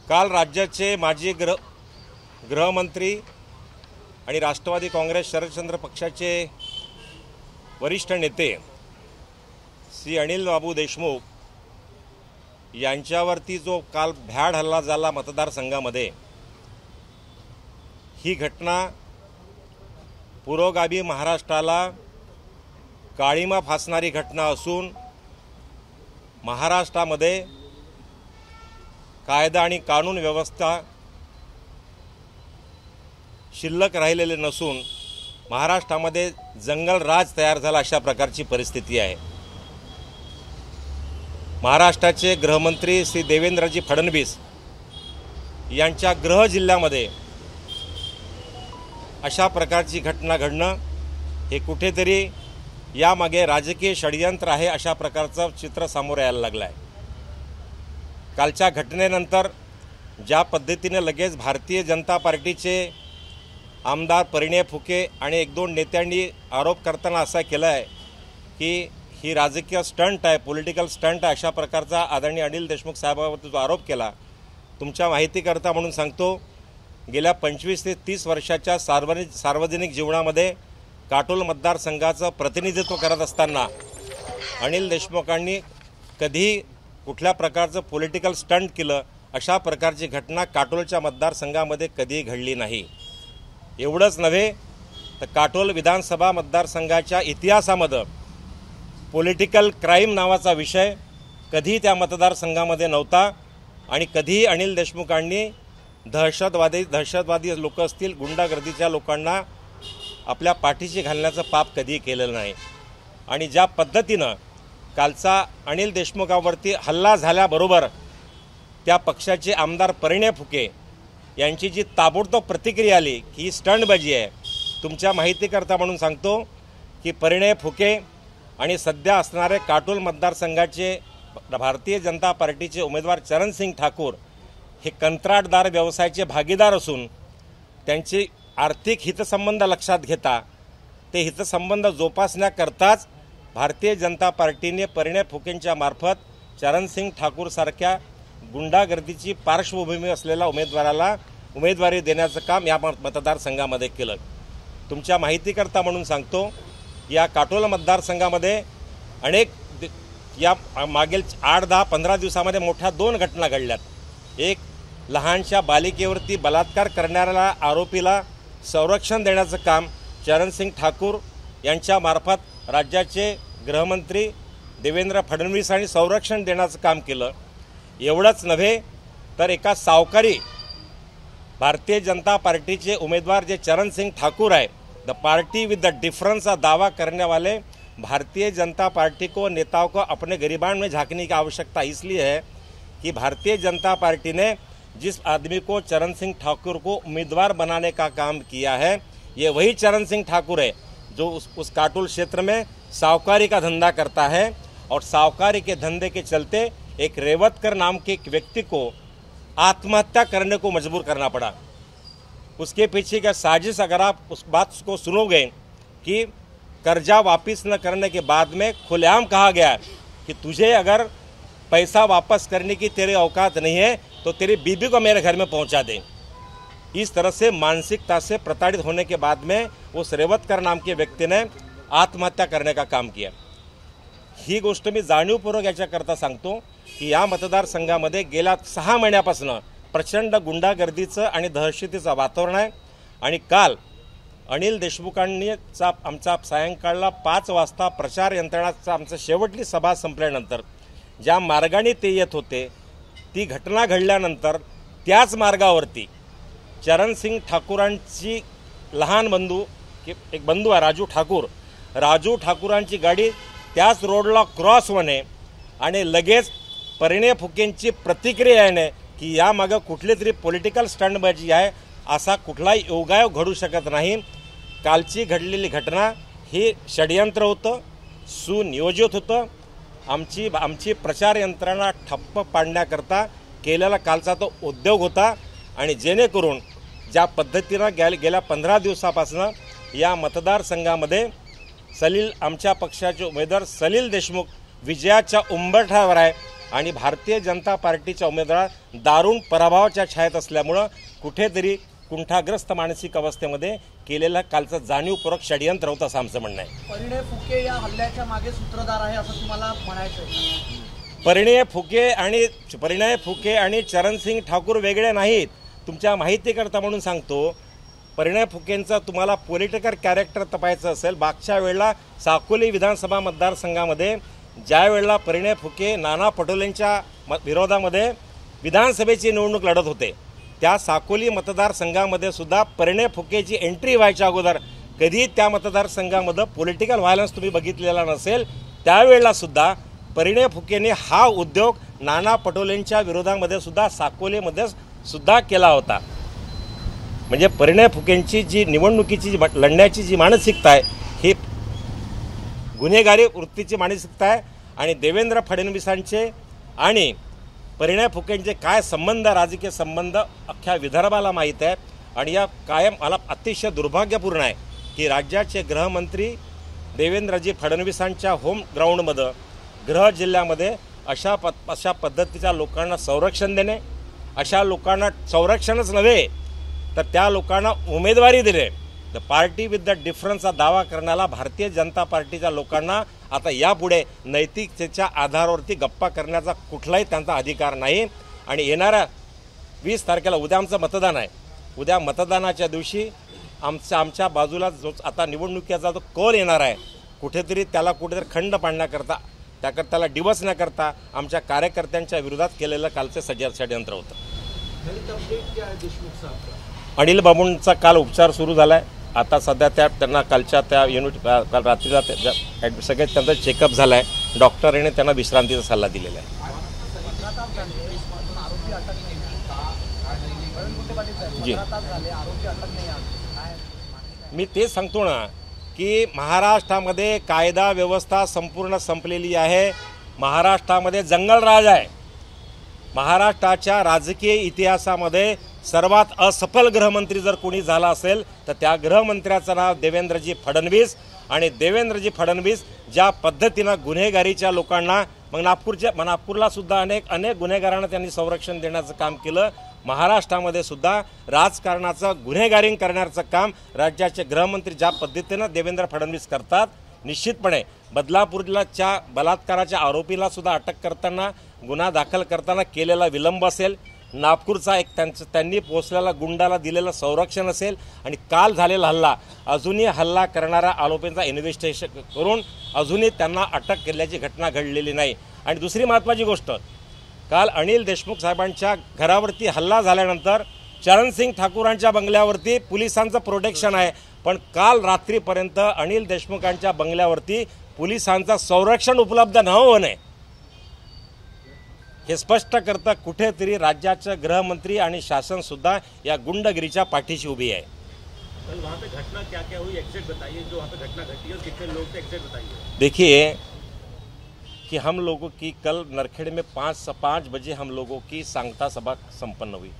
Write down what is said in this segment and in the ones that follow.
काल राज्याचे माजी गृहमंत्री आणि राष्ट्रवादी काँग्रेस शरदचंद्र पक्षाचे वरिष्ठ नेते श्री अनिल बाबू देशमुख यांच्यावरती जो काल भ्याड हल्ला झाला मतदारसंघामध्ये, ही घटना पुरोगामी महाराष्ट्राला काळिमा फासणारी घटना असून महाराष्ट्रामध्ये कायदा आणि कानून व्यवस्था शिल्लक राहिलेले नसून महाराष्ट्रामध्ये जंगल राज तयार झाला अशा प्रकारची परिस्थिती आहे। महाराष्ट्राचे गृहमंत्री श्री देवेंद्रजी फडणवीस यांच्या गृह जिल्ह्यामध्ये अशा प्रकारची घटना घडणं हे कुठेतरी यामागे राजकीय षडयंत्र आहे अशा प्रकारचं चित्र समोर यायला लागलं आहे। कालच्या घटनेनंतर ज्या पद्धतीने लगेच भारतीय जनता पार्टीचे आमदार परिणय फुके आणि एक दोन नेत्यांनी आरोप करताना असा केला आहे की ही राजकीय स्टंट आहे, पॉलिटिकल स्टंट आहे, अशा प्रकारचा आदरणीय अनिल देशमुख साहेबांवरती जो आरोप केला, तुमच्या माहितीकरता म्हणून सांगतो, गेल्या 25 ते 30 वर्षाच्या सार्वजनिक जीवनामध्ये काटोल मतदारसंघाचं प्रतिनिधित्व करत असताना अनिल देशमुखांनी कधीही कुठल्या प्रकारचं पॉलिटिकल स्टंट केलं अशा प्रकारची घटना काटोलच्या मतदारसंघामध्ये कधीही घडली नाही। एवढंच नव्हे तर काटोल विधानसभा मतदारसंघाच्या इतिहासामध्ये पॉलिटिकल क्राईम नावाचा विषय कधी त्या मतदारसंघामध्ये नव्हता आणि कधीही अनिल देशमुखांनी दहशतवादी लोक असतील, गुंडागर्दीच्या लोकांना आपल्या पाठीशी घालण्याचं पाप कधीही केलेलं नाही। आणि ज्या पद्धतीनं कालचा अनिल देशमुखावरती हल्ला झाल्याबरोबर त्या पक्षाचे आमदार परिणय फुके यांची जी ताबडतोब प्रतिक्रिया आली की ही स्टंटबाजी आहे, तुमच्या माहितीकरता म्हणून सांगतो की परिणय फुके आणि सध्या असणारे काटोल मतदारसंघाचे भारतीय जनता पार्टीचे उमेदवार चरणसिंग ठाकूर हे कंत्राटदार व्यवसायाचे भागीदार असून त्यांचे आर्थिक हितसंबंध लक्षात घेता ते हितसंबंध जोपासण्याकरताच भारतीय जनता पार्टीने परिणय फुकेंच्या मार्फत चरणसिंग ठाकूरसारख्या गुंडागर्दीची पार्श्वभूमी असलेल्या उमेदवाराला उमेदवारी देण्याचं काम या मतदारसंघामध्ये केलं। तुमच्या माहितीकरता म्हणून सांगतो, या काटोल मतदारसंघामध्ये अनेक या मागील 8-10-15 दिवसामध्ये मोठ्या 2 घटना घडल्यात। एक, लहानशा बालिकेवरती बलात्कार करणाऱ्या आरोपीला संरक्षण देण्याचं काम चरणसिंग ठाकूर यांच्या मार्फत राज्याचे गृहमंत्री देवेंद्र फडणवीस यांनी संरक्षण देण्याचं काम केलं। एवढंच नव्हे तर एका सावकारी भारतीय जनता पार्टीचे उमेदवार जे चरणसिंग ठाकूर आहे, द पार्टी विद द डिफरेंस दावा करने वाले भारतीय जनता पार्टी को नेताओं को अपने गिरबान में झांकने की आवश्यकता इसलिए है कि भारतीय जनता पार्टी ने जिस आदमी को चरणसिंग ठाकुर को उम्मीदवार बनाने का काम किया है, ये वही चरणसिंग ठाकुर है जो उस काटोल क्षेत्र में सावकारी का धंधा करता है और सावकारी के धंधे के चलते एक रेवतकर नाम के एक व्यक्ति को आत्महत्या करने को मजबूर करना पड़ा। उसके पीछे क्या साजिश, अगर आप उस बात को सुनोगे कि कर्जा वापस न करने के बाद में खुलेआम कहा गया कि तुझे अगर पैसा वापस करने की तेरी औकात नहीं है तो तेरी बीबी को मेरे घर में पहुंचा दे। इस तरह से मानसिकता से प्रताड़ित होने के बाद में उस रेवतकर नाम के व्यक्ति ने आत्महत्या करने का काम किया। ही गोष्ट मी जाणीवपूर्वक याच्याकरता सांगतो की या मतदारसंघामध्ये गेल्या 6 महिन्यापासून प्रचंड गुंडागर्दीचं आणि दहशतीचं वातावरण आहे। आणि काल अनिल देशमुखांनी आमचा सायंकाळला 5 वाजता प्रचार यंत्रणाचा आमचं शेवटली सभा संपल्यानंतर ज्या मार्गाने ते येत होते, ती घटना घडल्यानंतर त्याच मार्गावरती चरणसिंग ठाकूरांची लहान बंधू एक बंधू आहे राजू ठाकूरांची गाडी त्याच रोडला क्रॉस होणे आणि लगेच परिणय फुकेंची प्रतिक्रिया येणे की यामागे कुठली तरी पॉलिटिकल स्टंटबाजी आहे, असा कुठलाही योगायोग घडू शकत नाही। कालची घडलेली घटना ही षडयंत्र होतं, सुनियोजित होतं। आमची प्रचार यंत्रणा ठप्प पाडण्याकरता केलेला कालचा तो उद्योग होता आणि जेणेकरून ज्या पद्धतीनं गेल्या 15 दिवसापासून या मतदारसंघामध्ये आमच्या पक्षाचे उमेदवार सलील देशमुख विजयाच्या उंबरठ्यावर आहे आणि भारतीय जनता पार्टीच्या उमेदवार दारुण पराभवाच्या छायेत असल्यामुळं कुठेतरी कुंठाग्रस्त मानसिक अवस्थेमध्ये केलेलं कालचं जाणीवपूर्वक षडयंत्र होतं असं आमचं म्हणणं आहे। परिणय फुके या हल्ल्याच्या मागे सूत्रधार आहे असं तुम्हाला म्हणायचं आहे? परिणय फुके आणि चरणसिंग ठाकूर वेगळे नाहीत। तुमच्या माहितीकरता म्हणून सांगतो, परिणय फुकेंचं तुम्हाला पॉलिटिकल कॅरेक्टर तपायचं असेल, मागच्या वेळेला साकोली विधानसभा मतदारसंघामध्ये ज्या वेळेला परिणय फुके नाना पटोलेंच्या विरोधामध्ये विधानसभेची निवडणूक लढत होते, त्या साकोली मतदारसंघामध्ये सुद्धा परिणय फुकेची एंट्री व्हायच्या अगोदर कधी त्या मतदारसंघामध्ये पॉलिटिकल व्हायलन्स तुम्ही बघितलेला नसेल। त्यावेळेला सुद्धा परिणय फुकेने हा उद्योग नाना पटोलेंच्या विरोधामध्ये सुद्धा साकोलीमध्ये सुद्धा केला होता। म्हणजे परिणय फुकेंची जी निवडणुकीची लढण्याची जी मानसिकता आहे ही गुन्हेगारी वृत्तीची मानसिकता आहे। आणि देवेंद्र फडणवीसांचे आणि परिणय फुकेंचे काय संबंध, राजकीय संबंध अख्ख्या विदर्भाला माहीत आहे। आणि या कायम मला अतिशय दुर्भाग्यपूर्ण आहे की राज्याचे गृहमंत्री देवेंद्रजी फडणवीसांच्या होम ग्राउंडमध्ये गृह जिल्ह्यामध्ये अशा पद्धतीच्या लोकांना संरक्षण देणे, अशा लोकांना संरक्षणच नव्हे तर त्या लोकांना उमेदवारी दिले, तर पार्टी विथ द डिफरन्सचा दावा करण्याला भारतीय जनता पार्टीच्या लोकांना आता यापुढे नैतिकतेच्या आधारावरती गप्पा करण्याचा कुठलाही त्यांचा अधिकार नाही। आणि येणाऱ्या 20 तारखेला उद्या आमचं मतदान आहे। उद्या मतदानाच्या दिवशी आमच्या बाजूला जो आता निवडणुकीचा जो कौल येणार आहे, कुठेतरी खंड पाडण्याकरता त्याला डिवचण्याकरता आमच्या कार्यकर्त्यांच्या विरोधात केलेलं कालचे षडयंत्र होतं। अनिल बाबूंचा काल उपचार सुरू झाला आहे। आता सध्या त्यांना कालच्या काल रात्रीला सगळे त्यांचा चेकअप झाला आहे। डॉक्टरने त्यांना विश्रांतीचा सल्ला दिलेला आहे। जी, मी तेच सांगतो ना की महाराष्ट्रामध्ये कायदा व्यवस्था संपूर्ण संपलेली आहे। महाराष्ट्रामध्ये जंगलराज आहे। महाराष्ट्राच्या राजकीय इतिहासामध्ये सर्वात असफल गृहमंत्री जर कोणी झाला असेल तर त्या गृहमंत्र्याचं नाव देवेंद्रजी फडणवीस। आणि देवेंद्रजी फडणवीस ज्या पद्धतीनं गुन्हेगारीच्या लोकांना नागपूरला सुद्धा अनेक गुन्हेगारांना त्यांनी संरक्षण देण्याचं काम केलं। महाराष्ट्रामध्ये सुद्धा राजकारणाचं गुन्हेगारी करण्याचं काम राज्याचे गृहमंत्री ज्या पद्धतीनं देवेंद्र फडणवीस करतात, निश्चितपणे बदलापूरच्या बलात्काराच्या आरोपीला सुद्धा अटक करताना, गुन्हा दाखल करताना केलेला विलंब असेल, नागपूरचा त्यांनी पोचलेला गुंडाला दिलेलं संरक्षण असेल, आणि काल झालेला हल्ला अजूनही हल्ला करणाऱ्या आरोपींचा इन्व्हेस्टिगेशन करून अजूनही त्यांना अटक केल्याची घटना घडलेली नाही। आणि दुसरी महत्त्वाची गोष्ट, काल अनिल देशमुख साहेबांच्या घरावरती हल्ला झाल्यानंतर चरणसिंग ठाकूरांच्या बंगल्यावरती पोलिसांचं प्रोटेक्शन आहे, पण काल रात्रीपर्यंत अनिल देशमुखांच्या बंगल्यावरती पोलिसांचं संरक्षण उपलब्ध न होणे हे स्पष्ट करतं कुठेतरी राज्याचे गृहमंत्री आणि शासन सुद्धा या गुंडगिरीच्या पाठीशी उभी आहे। कल वहाँ पे घटना क्या हुई एग्जैक्ट बताइए, जो वहाँ पे घटना घटी और कितने लोग थे एग्जैक्ट बताइए। देखिए कि हम लोगों की कल नरखेड़ में 5 बजे हम लोगों की सांगता सभा संपन्न हुई।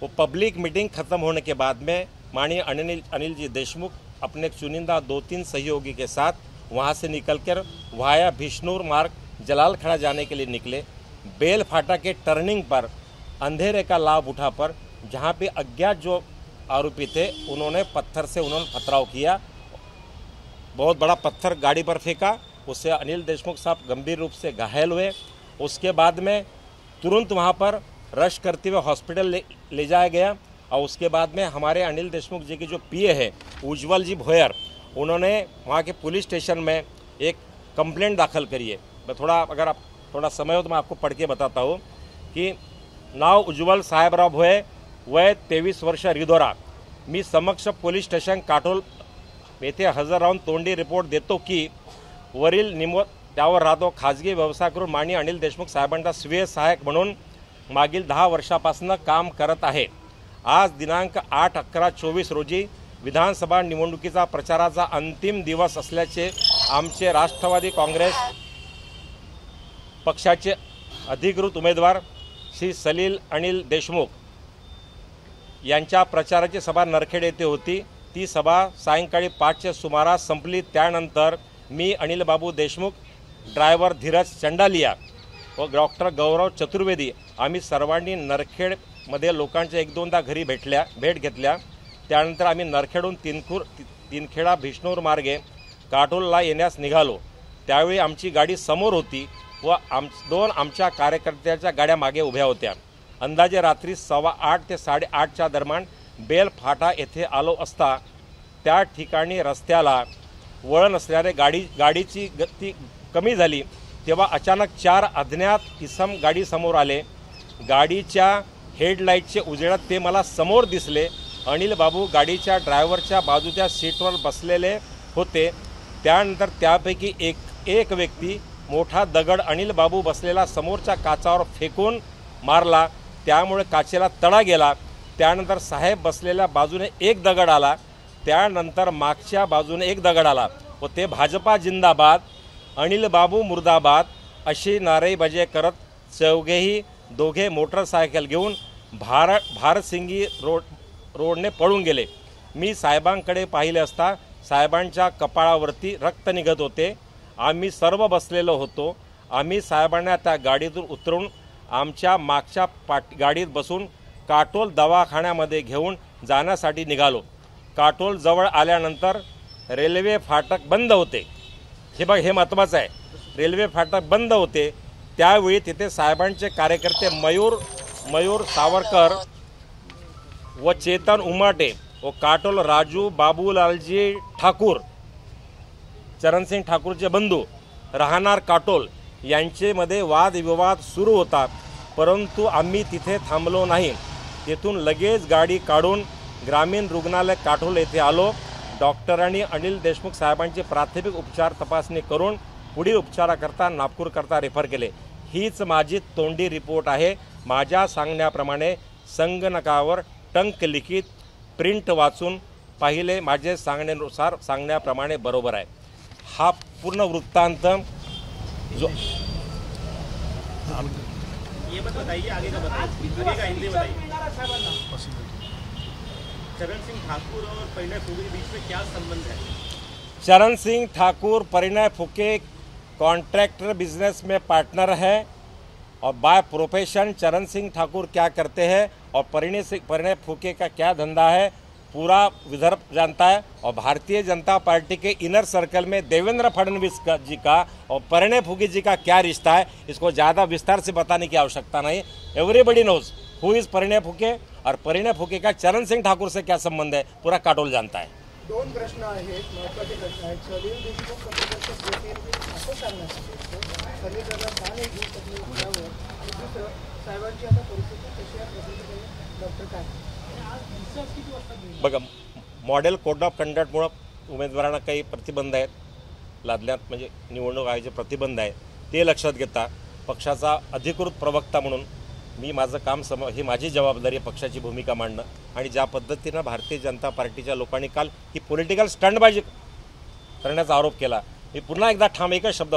वो पब्लिक मीटिंग ख़त्म होने के बाद में माननीय अनिल जी देशमुख अपने चुनिंदा 2-3 सहयोगी के साथ वहाँ से निकलकर वाया बिश्नूर मार्ग जलाल खड़ा जाने के लिए निकले। बेल फाटा के टर्निंग पर अंधेरे का लाभ उठा पर जहाँ पे अज्ञात जो आरोपी थे उन्होंने पथराव किया, बहुत बड़ा पत्थर गाड़ी पर फेंका, उससे अनिल देशमुख साहब गंभीर रूप से घायल हुए। उसके बाद में तुरंत वहाँ पर रश करते हुए हॉस्पिटल ले जाया गया। और उसके बाद में हमारे अनिल देशमुख जी की जो पीए है उज्जवल जी भोयर, उन्होंने वहाँ के पुलिस स्टेशन में एक कंप्लेंट दाखल करी है। मैं अगर आप थोड़ा समय हो तो मैं आपको पढ़ के बताता हूँ कि नाव उज्ज्वल साहेबराव भोये, वय 23 वर्ष, रिधोरा, मी समक्ष पोलीस स्टेशन काटोल येथे हजर राहून तोंडी रिपोर्ट देतो की वरील त्यावर राहतो खाजगी व्यवसाय करून माननीय अनिल देशमुख साहेबांचा स्वीय सहाय्यक म्हणून मागील 10 वर्षापासून काम करत आहे। आज दिनांक 8/11/24 रोजी विधानसभा निवडणुकीचा प्रचाराचा अंतिम दिवस असल्याचे आमचे राष्ट्रवादी काँग्रेस पक्षाचे अधिकृत उमेदवार श्री सलील अनिल देशमुख यांच्या प्रचाराची सभा नरखेड येथे होती। ती सभा सायंकाळी 5च्या सुमारास संपली। त्यानंतर मी अनिल बाबू देशमुख, ड्रायव्हर धीरज चंडालिया व डॉक्टर गौरव चतुर्वेदी आम्ही सर्वांनी नरखेडमध्ये लोकांच्या 1-2दा घरी भेट घेतल्या। त्यानंतर आम्ही नरखेडहून तीनखेडा भिष्णूर मार्गे काटोलला येण्यास निघालो। त्यावेळी आमची गाडी समोर होती व दोन आमच्या कार्यकर्त्याच्या गाड्या मागे उभ्या होत्या। अंदाजे रात्री 8:15 ते 8:30च्या दरम्यान बेल फाटा येथे आलो असता त्या ठिकाणी रस्त्याला वळण असल्याने गाडीची गती कमी झाली। तेव्हा अचानक 4 अज्ञात इसम गाडी समोर आले। गाडीच्या हेडलाईटचे उजेडात ते मला समोर दिसले। अनिल बाबू गाडीच्या ड्रायव्हरच्या बाजूच्या सीटवर बसलेले होते। त्यानंतर त्यापैकी एक व्यक्ती मोठा दगड अनिल बाबू बसलेला समोरच्या काचावर फेकून मारला। त्यामुळे काचेला तडा गेला। त्यानंतर साहेब बसलेल्या बाजूने एक दगड आला। त्यानंतर मागच्या बाजूने एक दगड आला व ते भाजपा जिंदाबाद अनिल बाबू मुर्दाबाद अशी नारेबाजी करत दोघे मोटरसायकल घेऊन भारतसिंगी रोडने पळून गेले। मी साहेबांकडे पाहिले असता साहेबांच्या कपाळावरती रक्त निघत होते। आम्ही सर्व बसलेलो होतो। आम्ही साहेबांना त्या गाडीतून उतरून आमच्या मागच्या गाडीत बसून काटोल दवाखान्यामध्ये घेऊन जाण्यासाठी निघालो। काटोल जवळ आल्यानंतर रेल्वे फाटक बंद होते। हे महत्त्वाचं आहे, रेल्वे फाटक बंद होते। त्यावेळी तिथे साहेबांचे कार्यकर्ते मयूर सावरकर व चेतन उमाटे व काटोल राजू बाबूलालजी ठाकूर चरणसिंग ठाकूरचे बंधू राहणार काटोल यांचेमध्ये वादविवाद सुरू होता। परंतु आम्ही तिथे थांबलो नाही। तेथून लगेच गाडी काढून ग्रामीण रुग्णालय काटोल येथे आलो। डॉक्टरांनी अनिल देशमुख साहेबांचे प्राथमिक उपचार तपासणी करून पुढील उपचाराकरता नागपूरकरता रेफर केले। हीच माझी तोंडी रिपोर्ट आहे। माझ्या सांगण्याप्रमाणे संगणकावर टंक लिखित प्रिंट वाचून पाहिले माझे सांगण्याप्रमाणे बरोबर आहे। हा पूर्ण वृत्तांत जो ये मत बताइए, आगे का बताइए, आगे का हिंदी बताइए। चरण सिंह ठाकुर और परिणय फुके के बीच में क्या संबंध है? चरण सिंह ठाकुर परिणय फुके कॉन्ट्रैक्टर बिजनेस में पार्टनर है और बाय प्रोफेशन चरण सिंह ठाकुर क्या करते हैं और परिणय फुके का क्या धंधा है पूरा विदर्भ जानता है। और भारतीय जनता पार्टी के इनर सर्कल में देवेंद्र फडणवीस जी का और परिणय फुके जी का क्या रिश्ता है, इसको ज़्यादा विस्तार से बताने की आवश्यकता नहीं। Everybody knows who is Parinay Phuke और परिणय फुके का चरण सिंह ठाकुर से क्या संबंध है, पूरा काटोल जानता है। 2 प्रश्न आहेत, महत्त्वाचे प्रश्न आहेत। सलील देशमुख पत्रकार परिषदेत असं सांगण्यासाठी सलीलला का नाही घेऊ शकले यावर, आणि दुसरं साहेबांची आता परिस्थिती कशी आहे, प्रतिक्रिया डॉक्टर काय बघा, मॉडेल कोड ऑफ कंडक्टमुळं उमेदवारांना काही प्रतिबंध आहेत लादल्यात, म्हणजे निवडणूक आयोगाचे प्रतिबंध आहे। ते लक्षात घेता पक्षाचा अधिकृत प्रवक्ता म्हणून मी माझं काम ही माझी जबाबदारी आहे, पक्षाची भूमिका मांडणं। आणि ज्या पद्धतीनं भारतीय जनता पार्टीच्या लोकांनी काल ही पॉलिटिकल स्टंटबाजी करण्याचा आरोप केला, मी पुन्हा एकदा ठाम एकच शब्द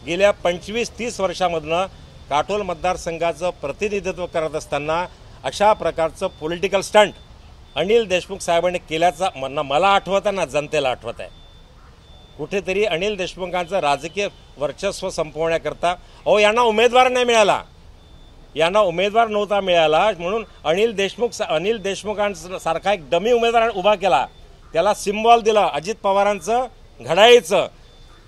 गेल्या 25-30 वर्षामधनं काटोल मतदारसंघाचं प्रतिनिधित्व करत असताना अशा प्रकारचं पॉलिटिकल स्टंट अनिल देशमुख साहेबांनी केल्याचा मला आठवत आहे ना जनतेला आठवत आहे। कुठेतरी अनिल देशमुखांचं राजकीय वर्चस्व संपवण्याकरता यांना उमेदवार नाही मिळाला, यांना उमेदवार नव्हता मिळाला म्हणून अनिल देशमुखांसारखा एक डमी उमेदवार उभा केला, त्याला सिम्बॉल दिलं अजित पवारांचं घड्याळीचं।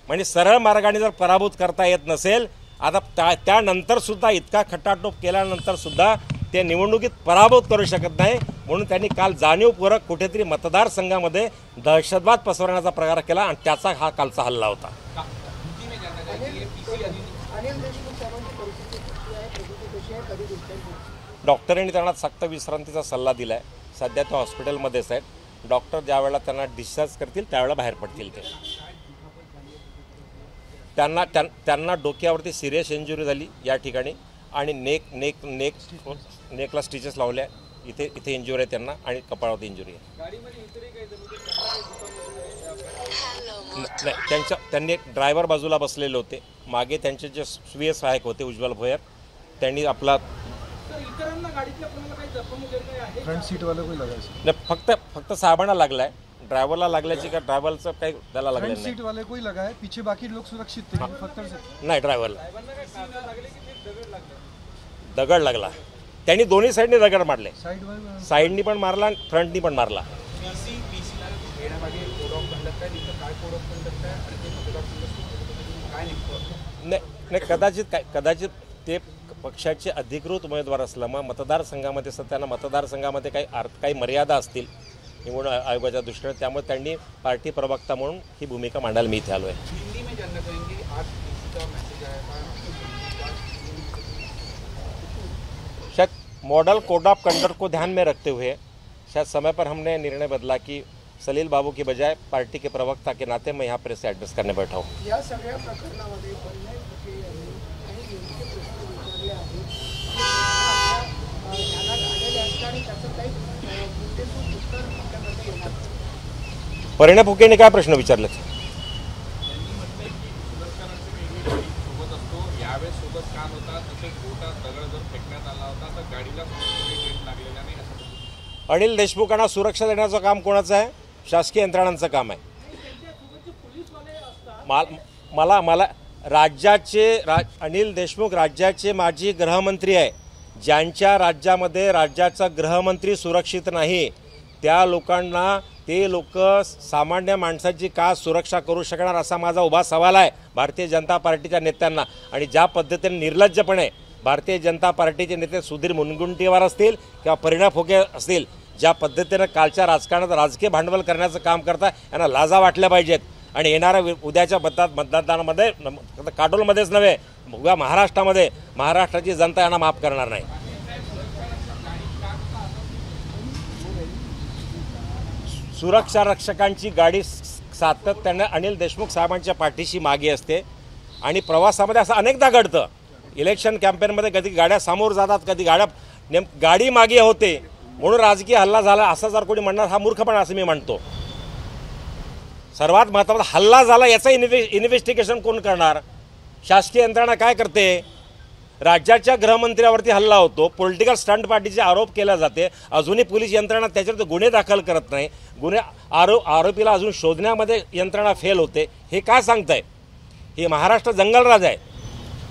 म्हणजे सरळ मार्गाने जर पराभूत करता येत नसेल, आता त्यानंतर सुद्धा इतका खटाटोप केल्यानंतर सुद्धा ते निवडणुकीत पराभूत करू शकत नाही, म्हणून त्यांनी काल जाणीवपूर्वक कुठेतरी मतदारसंघामध्ये दहशतवाद पसरवण्याचा प्रकार केला आणि त्याचा हा कालचा हल्ला होता। डॉक्टरांनी त्यांना सक्त विश्रांतीचा सल्ला दिला आहे। सध्या ते हॉस्पिटलमध्येच आहेत। डॉक्टर ज्यावेळेला त्यांना डिस्चार्ज करतील त्यावेळेला बाहेर पडतील ते। त्यांना डोक्यावरती सिरियस इंजुरी झाली या ठिकाणी आणि नेकला स्टिचेस लावल्या, इथे इंजुरी आहे त्यांना आणि कपाळावरती इंजुरी आहे। नाही, त्यांनी ड्रायव्हर बाजूला बसलेले होते, मागे त्यांचे जे स्वीय सहायक होते उज्ज्वल भोयर, त्यांनी आपला फ्रंट सीट वाले कोई लगा नाही, फक्त साहेबांना लागलाय, ड्रायव्हरला लागल्याची का ड्रायव्हरचं काही त्याला लागलं नाही। सीट वाले कोई लगा है, पीछे बाकी लोग सुरक्षित थे, फक्त नाही ड्रायव्हरला दगड लागला. त्यांनी दोन्ही साईडने दगड मारले, साईडनी पण मारला आणि फ्रंटनी पण मारला. नाही, कदाचित ते पक्षाचे अधिकृत उमेदवार असल्यामुळे मतदारसंघामध्ये सध्याना मतदारसंघामध्ये काही मर्यादा असतील निवडणूक आयोगाच्या दृष्टीने, त्यामुळे त्यांनी पार्टी प्रवक्ता म्हणून ही भूमिका मांडायला मी इथे आलो आहे. शायद मॉडल कोड ऑफ कंडक्ट को ध्यान में रखते हुए शायद समय पर हमने निर्णय बदला कि सलील बाबू की बजाय पार्टी के प्रवक्ता के नाते मैं यहाँ प्रेस से एड्रेस करने बैठा हूँ. या सगळ्या प्रकरणामध्ये पर्याय फुके यांनी काही योग्य प्रश्न विचारले आहेत ध्यानात आलेले असतात आणि त्याचं काही मुद्देसूद उत्तर आपल्याकडे येणार. परिणय फुकेने काय प्रश्न विचारले? अनिल देशमुखांना सुरक्षा देण्याचं काम कोणाचं आहे? शासकीय यंत्रणांचं काम आहे. मला अनिल देशमुख राज्याचे माजी गृहमंत्री आहे. ज्यांच्या राज्यामध्ये राज्याचा गृहमंत्री सुरक्षित नाही त्या लोकांना ते लोक सामान्य माणसाची का सुरक्षा करू शकणार असा माझा उभा सवाल आहे भारतीय जनता पार्टीच्या नेत्यांना. आणि ज्या पद्धतीने निर्लज्जपणे भारतीय जनता पार्टीचे नेते सुधीर मुनगंटीवार असतील किंवा परिणय फुके असतील, ज्या पद्धतीनं कालच्या राजकारणात राजकीय भांडवल करण्याचं काम करतात, यांना लाजा वाटल्या पाहिजेत. आणि येणाऱ्या उद्याच्या मतदानामध्ये काटोलमध्येच नव्हे, उद्या महाराष्ट्राची जनता यांना माफ करणार नाही. सुरक्षा रक्षकांची गाडी सातत्याने अनिल देशमुख साहेबांच्या पाठीशी मागे असते. आणि प्रवासामध्ये असं अनेकदा घडतं, इलेक्शन कॅम्पेनमध्ये कधी गाड्या समोर जातात, कधी गाडी मागे होते म्हणून राजकीय हल्ला झाला असं जर कोणी म्हणणार हा मूर्खपणा असं मी म्हणतो. सर्वात महत्त्वाचा हल्ला झाला याचं इन्व्हेस्टिगेशन कोण करणार? शासकीय यंत्रणा काय करते? राज्याच्या गृहमंत्र्यावरती हल्ला होतो, पॉलिटिकल स्टंट पार्टीचे आरोप केले जाते, अजूनही पोलीस यंत्रणा त्याच्यावर गुन्हे दाखल करत नाही, आरोपीला अजून शोधण्यामध्ये यंत्रणा फेल होते. हे काय सांगताय? हे महाराष्ट्र जंगलराज आहे.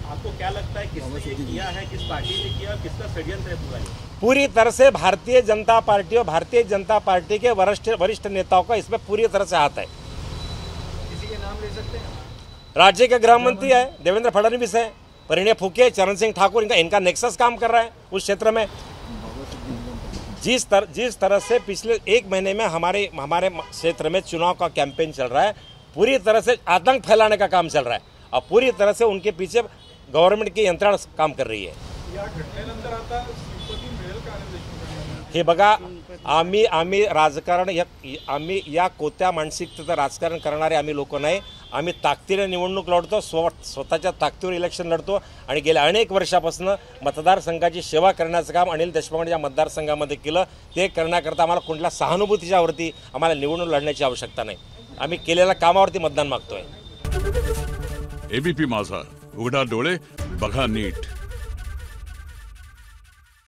आपको क्या लगता है किसने ये किया है, किस पार्टी ने किया, किसका षड्यंत्र है पूरा? पूरी तरह से भारतीय जनता पार्टी और भारतीय जनता पार्टी के वरिष्ठ नेताओं का इसमें पूरी तरह से हाथ है. किसी के नाम ले सकते हैं? राज्य के गृह मंत्री है देवेंद्र फडणवीस है, परिणय फुके, चरण सिंह ठाकुर, इनका नेक्सस काम कर रहा है उस क्षेत्र में. जिस तरह से पिछले 1 महीने में हमारे क्षेत्र में चुनाव का कैंपेन चल रहा है, पूरी तरह से आतंक फैलाने का काम चल रहा है और पूरी तरह से उनके पीछे गवर्नमेंट की यंत्रणा काम कर रही है. हे बघा, आम्ही राजकारण आम्ही या कोत्या मानसिकतेचं राजकारण करणारे आम्ही लोक नाही. आम्ही ताकदीने निवडणूक लढतो, स्वतःच्या ताकदीवर इलेक्शन लढतो आणि गेल्या अनेक वर्षापासून मतदारसंघाची सेवा करण्याचं काम अनिल देशमुखांनी या मतदारसंघामध्ये केलं. ते करण्याकरता आम्हाला कुठल्या सहानुभूतीच्यावरती आम्हाला निवडणूक लढण्याची आवश्यकता नाही. आम्ही केलेल्या कामावरती मतदान मागतोय. एबीपी माझा, उघडा डोळे बघा नीट.